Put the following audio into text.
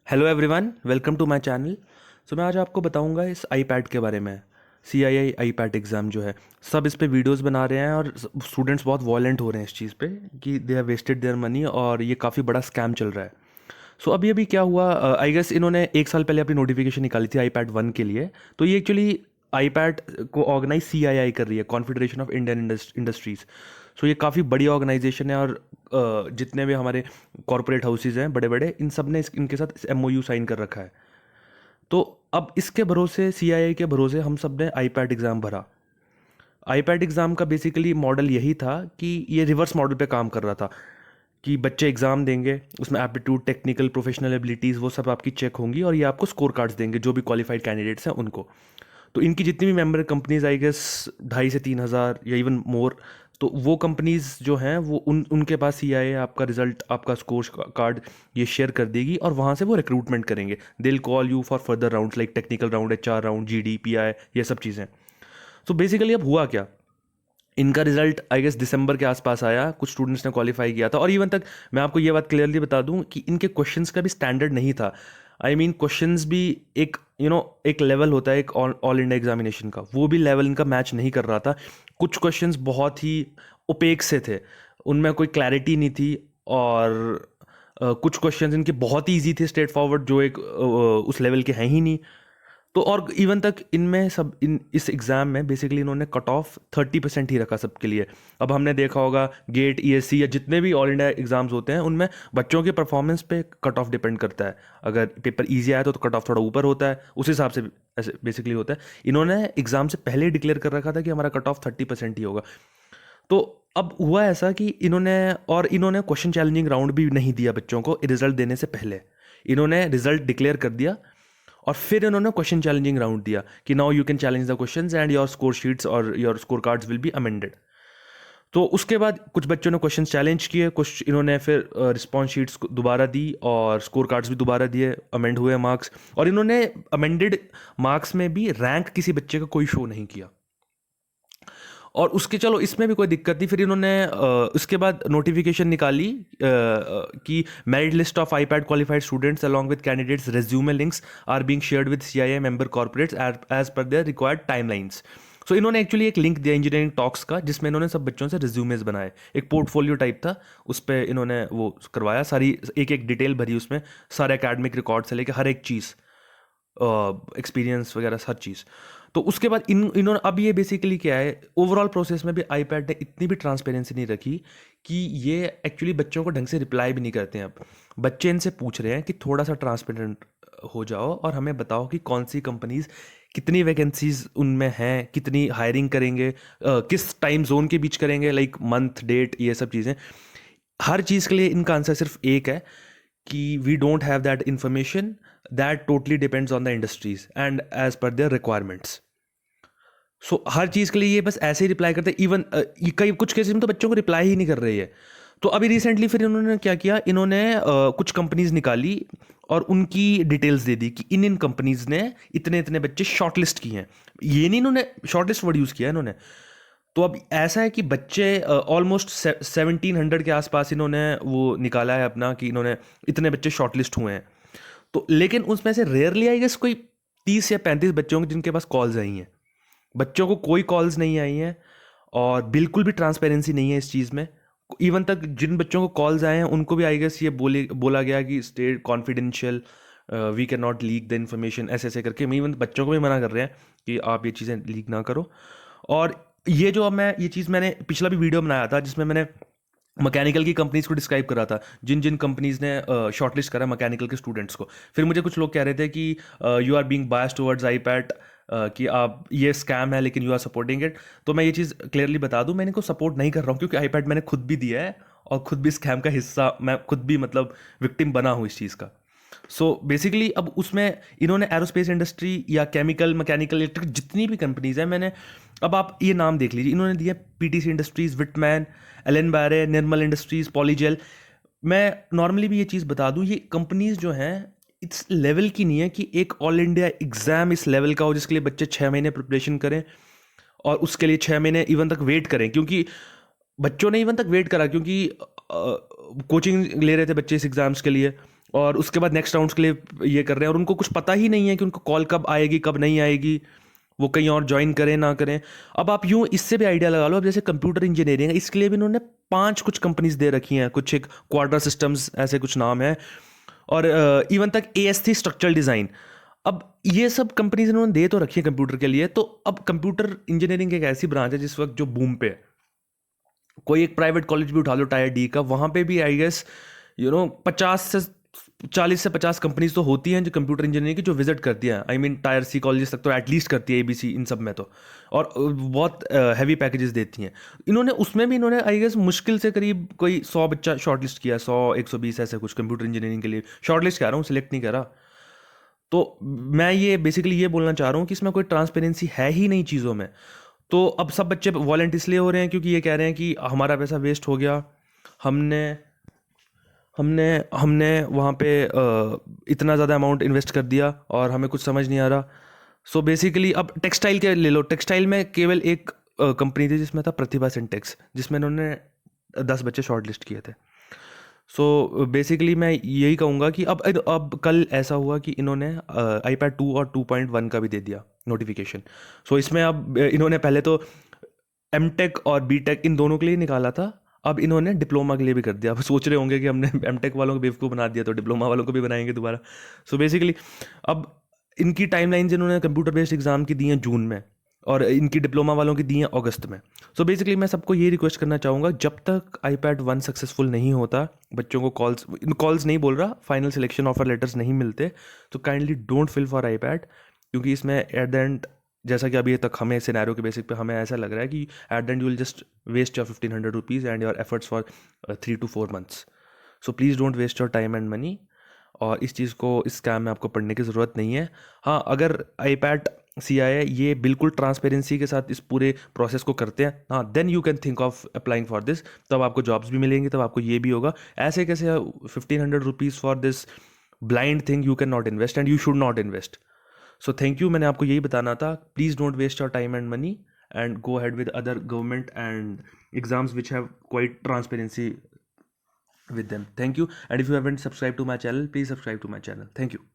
Hello everyone, welcome to my channel. मैं आज आपको बताऊंगा इस आईपैड के बारे में। CII आईपैड एग्ज़ाम जो है, सब इस पे वीडियोस बना रहे हैं और स्टूडेंट्स बहुत वॉलेंट हो रहे हैं इस चीज़ पे कि they have wasted their money और ये काफ़ी बड़ा स्कैम चल रहा है। अभी अभी क्या हुआ, आई गेस इन्होंने एक साल पहले अपनी नोटिफिकेशन निकाली थी आईपैड 1 के लिए। तो ये एक्चुअली आईपैड को ऑर्गेनाइज CII कर रही है, कॉन्फेडरेशन ऑफ इंडियन इंडस्ट्रीज़। ये काफ़ी बड़ी ऑर्गेनाइजेशन है और जितने भी हमारे कॉरपोरेट हाउसेज हैं बड़े बड़े, इन सब ने इनके साथ MOU साइन कर रखा है। तो अब इसके भरोसे, CII के भरोसे हम सब ने आईपैड एग्ज़ाम भरा। आईपैड एग्ज़ाम का बेसिकली मॉडल यही था कि ये रिवर्स मॉडल पे काम कर रहा था कि बच्चे एग्ज़ाम देंगे, उसमें एप्टीट्यूड, टेक्निकल, प्रोफेशनल एबिलिटीज़ वो सब आपकी चेक होंगी और ये आपको स्कोर कार्ड्स देंगे जो भी क्वालिफाइड कैंडिडेट्स हैं उनको। तो इनकी जितनी भी मेंबर कंपनीज, आई गेस 2,500 से 3,000 या इवन मोर, तो वो कंपनीज जो हैं वो उनके पास CII आपका रिजल्ट, आपका स्कोर कार्ड ये शेयर कर देगी और वहाँ से वो रिक्रूटमेंट करेंगे। They will call you for further rounds like technical round, HR round, GD, PI, ये सब चीज़ें। बेसिकली अब हुआ क्या, इनका रिजल्ट आई गेस दिसंबर के आसपास आया, कुछ स्टूडेंट्स ने क्वालिफाई किया था और इवन तक मैं आपको ये बात क्लियरली बता दूं कि इनके क्वेश्चंस का भी स्टैंडर्ड नहीं था। आई मीन क्वेश्चंस भी एक एक लेवल होता है, एक ऑल इंडिया एग्जामिनेशन का, वो भी लेवल इनका मैच नहीं कर रहा था। कुछ क्वेश्चंस बहुत ही ओपेक से थे, उनमें कोई क्लैरिटी नहीं थी। और कुछ क्वेश्चंस इनके बहुत ही ईजी थे, स्ट्रेट फॉरवर्ड, जो एक उस लेवल के हैं ही नहीं। तो और इवन तक इनमें सब इस एग्ज़ाम में बेसिकली इन्होंने कट ऑफ 30% ही रखा सबके लिए। अब हमने देखा होगा गेट, ESC या जितने भी ऑल इंडिया एग्ज़ाम्स होते हैं उनमें बच्चों के परफॉर्मेंस पे कट ऑफ डिपेंड करता है। अगर पेपर इजी आया तो कट ऑफ थोड़ा ऊपर होता है, उस हिसाब से ऐसे बेसिकली होता है। इन्होंने एग्ज़ाम से पहले डिक्लेयर कर रखा था कि हमारा कट ऑफ 30% ही होगा। तो अब हुआ ऐसा कि इन्होंने क्वेश्चन चैलेंजिंग राउंड भी नहीं दिया बच्चों को रिजल्ट देने से पहले। इन्होंने रिजल्ट डिक्लेयर कर दिया और फिर इन्होंने क्वेश्चन चैलेंजिंग राउंड दिया कि now you can challenge the questions and your score sheets और your score cards will be amended. तो उसके बाद कुछ बच्चों ने क्वेश्चन चैलेंज किए, कुछ इन्होंने फिर रिस्पॉन्स शीट्स दोबारा दी और स्कोर कार्ड्स भी दोबारा दिए, अमेंड हुए मार्क्स। और इन्होंने अमेंडेड मार्क्स में भी रैंक किसी बच्चे का कोई शो नहीं किया। और उसके, चलो इसमें भी कोई दिक्कत नहीं, फिर इन्होंने उसके बाद नोटिफिकेशन निकाली कि merit list of iPad qualified students along with candidates resume links are being shared with CII member corporates as per their required timelines. इन्होंने एक्चुअली एक लिंक दिया इंजीनियरिंग टॉक्स का, जिसमें इन्होंने सब बच्चों से रिज्यूमेज बनाए, एक पोर्टफोलियो टाइप था, उस पर इन्होंने वो करवाया, सारी एक एक डिटेल भरी उसमें, सारे एकेडमिक रिकॉर्ड से लेकर हर एक चीज़, एक्सपीरियंस वगैरह हर चीज़। तो उसके बाद इन्होंने अब ये बेसिकली क्या है, ओवरऑल प्रोसेस में भी आईपैड ने इतनी भी ट्रांसपेरेंसी नहीं रखी कि ये एक्चुअली बच्चों को ढंग से रिप्लाई भी नहीं करते हैं। अब बच्चे इनसे पूछ रहे हैं कि थोड़ा सा ट्रांसपेरेंट हो जाओ और हमें बताओ कि कौन सी कंपनीज, कितनी वैकेंसीज उनमें हैं, कितनी हायरिंग करेंगे, किस टाइम जोन के बीच करेंगे, लाइक मंथ, डेट, ये सब चीज़ें। हर चीज़ के लिए इनका आंसर सिर्फ एक है कि we don't have that information, that totally depends on the industries and as per their requirements. हर चीज़ के लिए ये बस ऐसे ही रिप्लाई करते हैं। इवन कई कुछ केसेस में तो बच्चों को रिप्लाई ही नहीं कर रही है। तो अभी रिसेंटली फिर इन्होंने क्या किया, इन्होंने कुछ कंपनीज निकाली और उनकी डिटेल्स दे दी कि इन कंपनीज ने इतने इतने बच्चे शॉर्टलिस्ट किए हैं। ये नहीं, इन्होंने शॉर्टलिस्ट वर्ड यूज़ किया है इन्होंने। तो अब ऐसा है कि बच्चे ऑलमोस्ट 1700 के आसपास इन्होंने वो निकाला है अपना कि इन्होंने इतने बच्चे शॉर्टलिस्ट हुए हैं। तो लेकिन उसमें से रेयरली आई गेस कोई 30 या 35 बच्चे होंगे जिनके पास कॉल्स आई हैं। बच्चों को कोई कॉल्स नहीं आई हैं और बिल्कुल भी ट्रांसपेरेंसी नहीं है इस चीज़ में। इवन तक जिन बच्चों को कॉल्स आए हैं उनको भी आई गेस ये बोला गया कि stay confidential, we can not leak the information, ऐसे ऐसे करके। इवन बच्चों को भी मना कर रहे हैं कि आप ये चीज़ें लीक ना करो। और ये जो, अब मैं ये चीज़, मैंने पिछला भी वीडियो बनाया था जिसमें मैंने मैकेनिकल की कंपनीज को डिस्क्राइब करा था, जिन जिन कंपनीज ने शॉर्टलिस्ट करा मैकेनिकल के स्टूडेंट्स को। फिर मुझे कुछ लोग कह रहे थे कि you are being biased towards iPad, कि आप, ये स्कैम है लेकिन यू आर सपोर्टिंग इट। तो मैं ये चीज़ क्लियरली बता दूं, मैं इनको सपोर्ट नहीं कर रहा हूँ, क्योंकि आईपैड मैंने खुद भी दिया है और खुद भी स्कैम का हिस्सा, मैं खुद भी मतलब विक्टिम बना हूँ इस चीज़ का। बेसिकली अब उसमें इन्होंने एरोस्पेस इंडस्ट्री या केमिकल, मैकेनिकल, इलेक्ट्रिक, जितनी भी कंपनीज हैं, मैंने, अब आप ये नाम देख लीजिए, इन्होंने दिया PTC इंडस्ट्रीज, विटमैन, एलन बारे, निर्मल इंडस्ट्रीज, पॉलीजेल। मैं नॉर्मली भी ये चीज़ बता दूं, ये कंपनीज जो हैं इस लेवल की नहीं है कि एक ऑल इंडिया एग्ज़ाम इस लेवल का हो जिसके लिए बच्चे 6 महीने प्रिपरेशन करें और उसके लिए 6 महीने इवन तक वेट करें। क्योंकि बच्चों ने इवन तक वेट करा, क्योंकि कोचिंग ले रहे थे बच्चे इस एग्ज़ाम्स के लिए, और उसके बाद नेक्स्ट राउंड्स के लिए ये कर रहे हैं और उनको कुछ पता ही नहीं है कि उनको कॉल कब आएगी कब नहीं आएगी, वो कहीं और ज्वाइन करें ना करें। अब आप यूँ इससे भी आइडिया लगा लो, अब जैसे कंप्यूटर इंजीनियरिंग है, इसके लिए भी इन्होंने 5 कुछ कंपनीज दे रखी हैं, कुछ एक क्वाड्रा सिस्टम्स ऐसे कुछ नाम है, और इवन तक AS3 स्ट्रक्चरल डिज़ाइन। अब ये सब कंपनीज इन्होंने दे तो रखी है कंप्यूटर के लिए। तो अब कंप्यूटर इंजीनियरिंग एक ऐसी ब्रांच है जिस वक्त जो बूम पे है। कोई एक प्राइवेट कॉलेज भी उठा लो टायर D का, वहाँ पे भी आई गेस 40 से 50 कंपनीज तो होती हैं जो कंप्यूटर इंजीनियरिंग की जो विजिट करती हैं। I mean tyre C college तक तो एटलीस्ट करती है, ABC इन सब में तो, और बहुत हैवी पैकेजेस देती हैं। इन्होंने उसमें भी इन्होंने आई गेस मुश्किल से करीब कोई 100 बच्चा शॉर्टलिस्ट किया, 100 120 ऐसे कुछ कंप्यूटर इंजीनियरिंग के लिए। शॉर्टलिस्ट कह रहा हूँ, सिलेक्ट नहीं करा। तो मैं ये बेसिकली ये बोलना चाह रहा हूँ कि इसमें कोई ट्रांसपेरेंसी है ही नहीं चीज़ों में। तो अब सब बच्चे वॉलेंट इसलिए हो रहे हैं क्योंकि ये कह रहे हैं कि हमारा पैसा वेस्ट हो गया, हमने हमने हमने वहाँ पे इतना ज़्यादा अमाउंट इन्वेस्ट कर दिया और हमें कुछ समझ नहीं आ रहा। सो बेसिकली अब टेक्सटाइल के ले लो, टेक्सटाइल में केवल एक कंपनी थी जिसमें था प्रतिभा सिंटेक्स, जिसमें इन्होंने 10 बच्चे शॉर्ट लिस्ट किए थे। सो बेसिकली मैं यही कहूँगा कि अब कल ऐसा हुआ कि इन्होंने iPad 2 और 2.1 का भी दे दिया नोटिफिकेशन। सो इसमें अब इन्होंने पहले तो M.Tech और B.Tech इन दोनों के लिए निकाला था, अब इन्होंने डिप्लोमा के लिए भी कर दिया। अब सोच रहे होंगे कि हमने M.Tech वालों को बेवकूफ़ बना दिया तो डिप्लोमा वालों को भी बनाएंगे दोबारा। सो बेसिकली अब इनकी टाइमलाइंस इन्होंने कंप्यूटर बेस्ड एग्ज़ाम की दी हैं जून में, और इनकी डिप्लोमा वालों की दी हैं अगस्त में। सो बेसिकली मैं सबको ये रिक्वेस्ट करना चाहूँगा, जब तक iPad 1 सक्सेसफुल नहीं होता, बच्चों को कॉल्स नहीं बोल रहा, फाइनल सिलेक्शन ऑफर लेटर्स नहीं मिलते, तो kindly don't fill for iPad। क्योंकि इसमें एट द एंड, जैसा कि अभी तक हमें सिनेरियो के बेसिक पे हमें ऐसा लग रहा है कि at the end you will just waste your 1500 rupees and your efforts for 3 to 4 months। So please don't waste your time and money. और इस चीज़ को, इस स्कैम में आपको पढ़ने की ज़रूरत नहीं है। हाँ, अगर iPad CIA ये बिल्कुल ट्रांसपेरेंसी के साथ इस पूरे प्रोसेस को करते हैं, हाँ, then you can think of applying for this. तब आपको जॉब्स भी मिलेंगी, तब आपको ये भी होगा। ऐसे कैसे 1500 rupees for this blind thing you can not invest and you should not invest. So thank you, मैंने आपको यही बताना था। Please don't waste your time and money and go ahead with other government and exams which have quite transparency with them. Thank you, and if you haven't subscribed to my channel, please subscribe to my channel. Thank you.